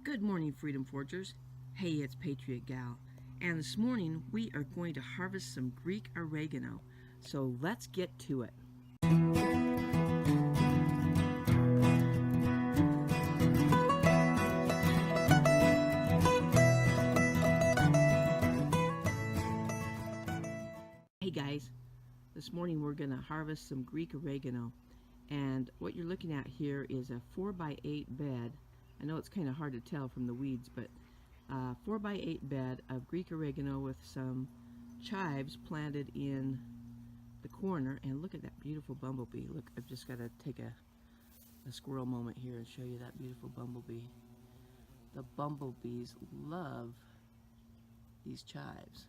Good morning, Freedom Forgers. Hey, it's Patriot Gal. And this morning we are going to harvest some Greek oregano. So let's get to it. Hey guys, this morning we're going to harvest some Greek oregano. And what you're looking at here is a 4x8 bed. I know it's kind of hard to tell from the weeds, but 4x8 bed of Greek oregano with some chives planted in the corner. And look at that beautiful bumblebee. Look, I've just got to take a squirrel moment here and show you that beautiful bumblebee. The bumblebees love these chives.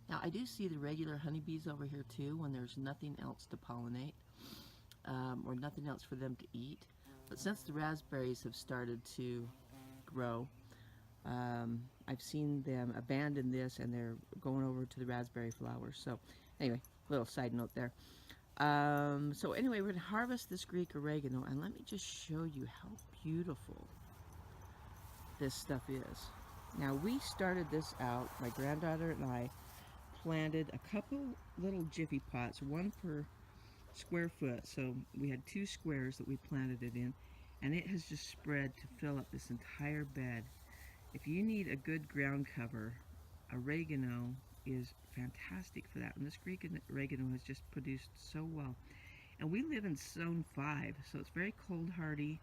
Now I do see the regular honeybees over here too when there's nothing else to pollinate or nothing else for them to eat. But since the raspberries have started to grow, I've seen them abandon this and they're going over to the raspberry flowers. So anyway, little side note there. So anyway, we're going to harvest this Greek oregano, and let me just show you how beautiful this stuff is. Now we started this out, my granddaughter and I planted a couple little jiffy pots, one per square foot. So we had 2 squares that we planted it in, and it has just spread to fill up this entire bed. If you need a good ground cover, oregano is fantastic for that. And this Greek oregano has just produced so well. And we live in zone 5, so it's very cold hardy.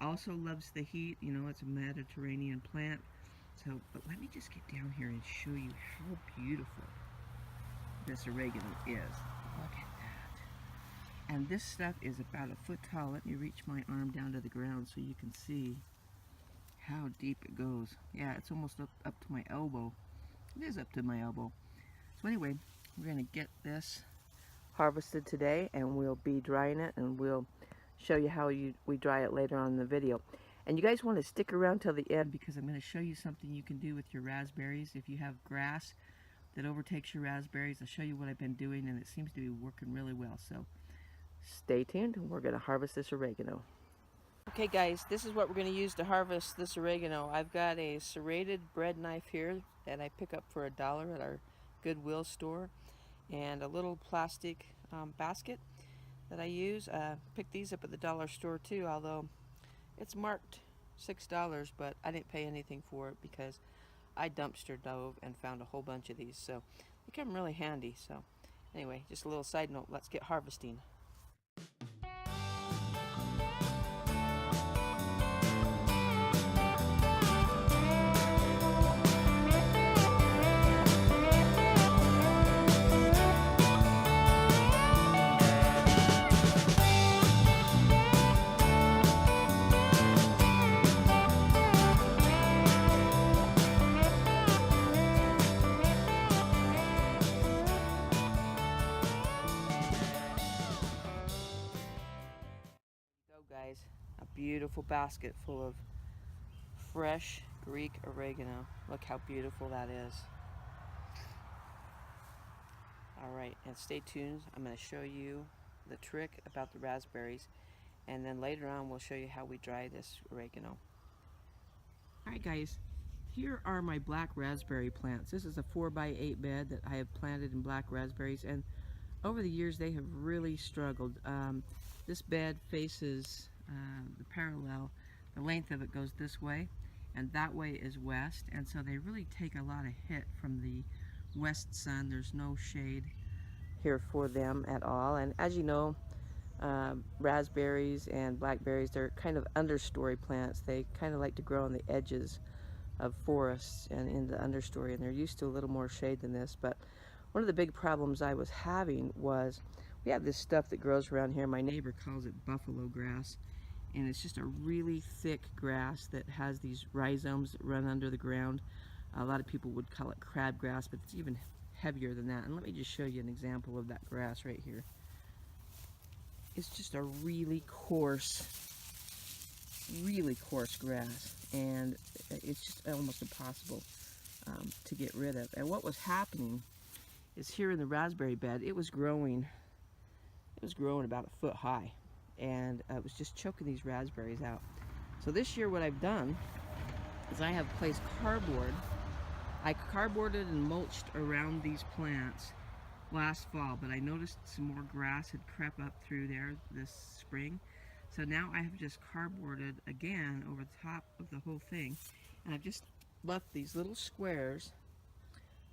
Also loves the heat. You know, it's a Mediterranean plant. So, but let me just get down here and show you how beautiful this oregano is. Look at that. And this stuff is about a foot tall. Let me reach my arm down to the ground so you can see how deep it goes. Yeah, it's almost up to my elbow. It is up to my elbow. So anyway, we're going to get this harvested today, and we'll be drying it, and we'll show you how we dry it later on in the video. And you guys want to stick around till the end, because I'm going to show you something you can do with your raspberries. If you have grass that overtakes your raspberries, I'll show you what I've been doing, and it seems to be working really well. So stay tuned, and we're going to harvest this oregano. Okay guys, this is what we're going to use to harvest this oregano. I've got a serrated bread knife here that I pick up for $1 at our Goodwill store, and a little plastic basket that I use. Pick these up at the dollar store too, although it's marked $6, but I didn't pay anything for it because I dumpster dove and found a whole bunch of these, so they come really handy. So anyway, just a little side note, let's get harvesting. Guys, a beautiful basket full of fresh Greek oregano. Look how beautiful that is. Alright, and stay tuned. I'm going to show you the trick about the raspberries, and then later on we'll show you how we dry this oregano. Alright guys, here are my black raspberry plants. This is a 4x8 bed that I have planted in black raspberries, and over the years they have really struggled. This bed faces the parallel. The length of it goes this way, and that way is west, and so they really take a lot of hit from the west sun. There's no shade here for them at all. And as you know, raspberries and blackberries, they're kind of understory plants. They kind of like to grow on the edges of forests and in the understory, and they're used to a little more shade than this. But one of the big problems I was having was we have this stuff that grows around here. My neighbor calls it buffalo grass, and it's just a really thick grass that has these rhizomes that run under the ground. A lot of people would call it crabgrass, but it's even heavier than that. And let me just show you an example of that grass right here. It's just a really coarse grass, and it's just almost impossible to get rid of. And what was happening is here in the raspberry bed, it was growing about a foot high, and it was just choking these raspberries out. So this year what I've done is I have placed cardboard. I cardboarded and mulched around these plants last fall, but I noticed some more grass had crept up through there this spring. So now I have just cardboarded again over the top of the whole thing. And I've just left these little squares.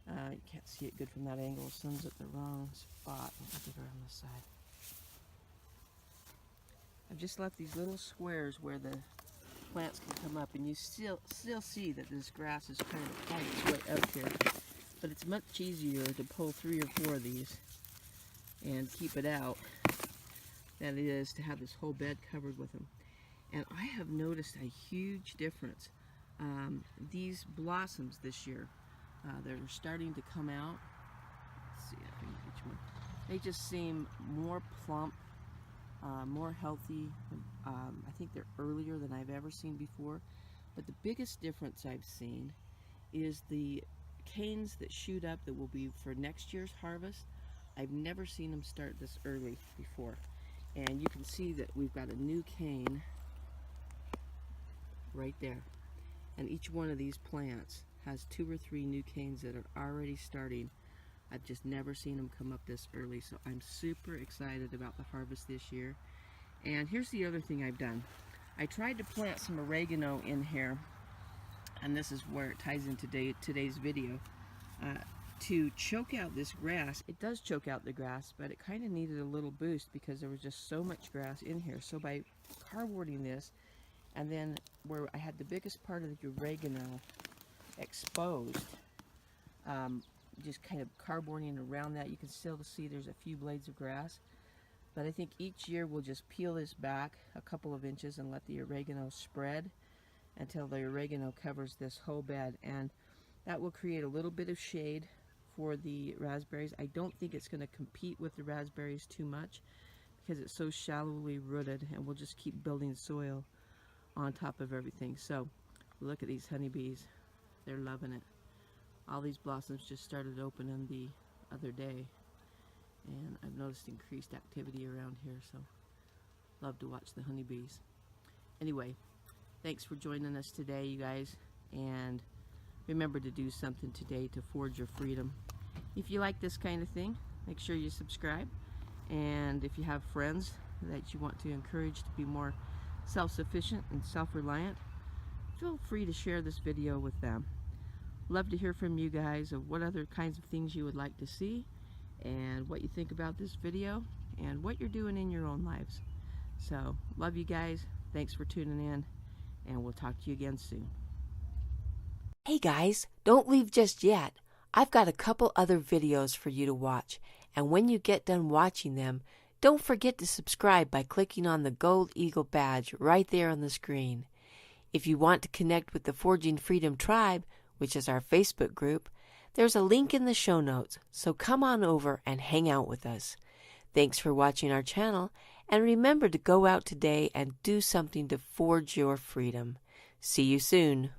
You can't see it good from that angle. The sun's at the wrong spot. Let me get her on this side. I've just left these little squares where the plants can come up, and you still see that this grass is kind of on its way up here. But it's much easier to pull 3 or 4 of these and keep it out than it is to have this whole bed covered with them. And I have noticed a huge difference. These blossoms this year, they're starting to come out. Let's see if I can reach one. They just seem more plump, more healthy. I think they're earlier than I've ever seen before. But the biggest difference I've seen is the canes that shoot up that will be for next year's harvest. I've never seen them start this early before. And you can see that we've got a new cane right there. And each one of these plants has 2 or 3 new canes that are already starting. I've just never seen them come up this early, so I'm super excited about the harvest this year. And here's the other thing I've done. I tried to plant some oregano in here, and this is where it ties into today's video, to choke out this grass. It does choke out the grass, but it kind of needed a little boost because there was just so much grass in here. So by cardboarding this, and then where I had the biggest part of the oregano exposed, just kind of cardboarding around that, you can still see there's a few blades of grass. But I think each year we'll just peel this back a couple of inches and let the oregano spread until the oregano covers this whole bed, and that will create a little bit of shade for the raspberries. I don't think it's going to compete with the raspberries too much because it's so shallowly rooted, and we'll just keep building soil on top of everything. So look at these honeybees. They're loving it. All these blossoms just started opening the other day, and I've noticed increased activity around here, so love to watch the honeybees. Anyway, thanks for joining us today, you guys, and remember to do something today to forge your freedom. If you like this kind of thing, make sure you subscribe, and if you have friends that you want to encourage to be more self-sufficient and self-reliant, feel free to share this video with them. Love to hear from you guys of what other kinds of things you would like to see, and what you think about this video, and what you're doing in your own lives. So, love you guys. Thanks for tuning in, and we'll talk to you again soon. Hey guys, don't leave just yet. I've got a couple other videos for you to watch, and when you get done watching them, don't forget to subscribe by clicking on the gold eagle badge right there on the screen. If you want to connect with the Forging Freedom Tribe, which is our Facebook group, there's a link in the show notes, so come on over and hang out with us. Thanks for watching our channel, and remember to go out today and do something to forge your freedom. See you soon.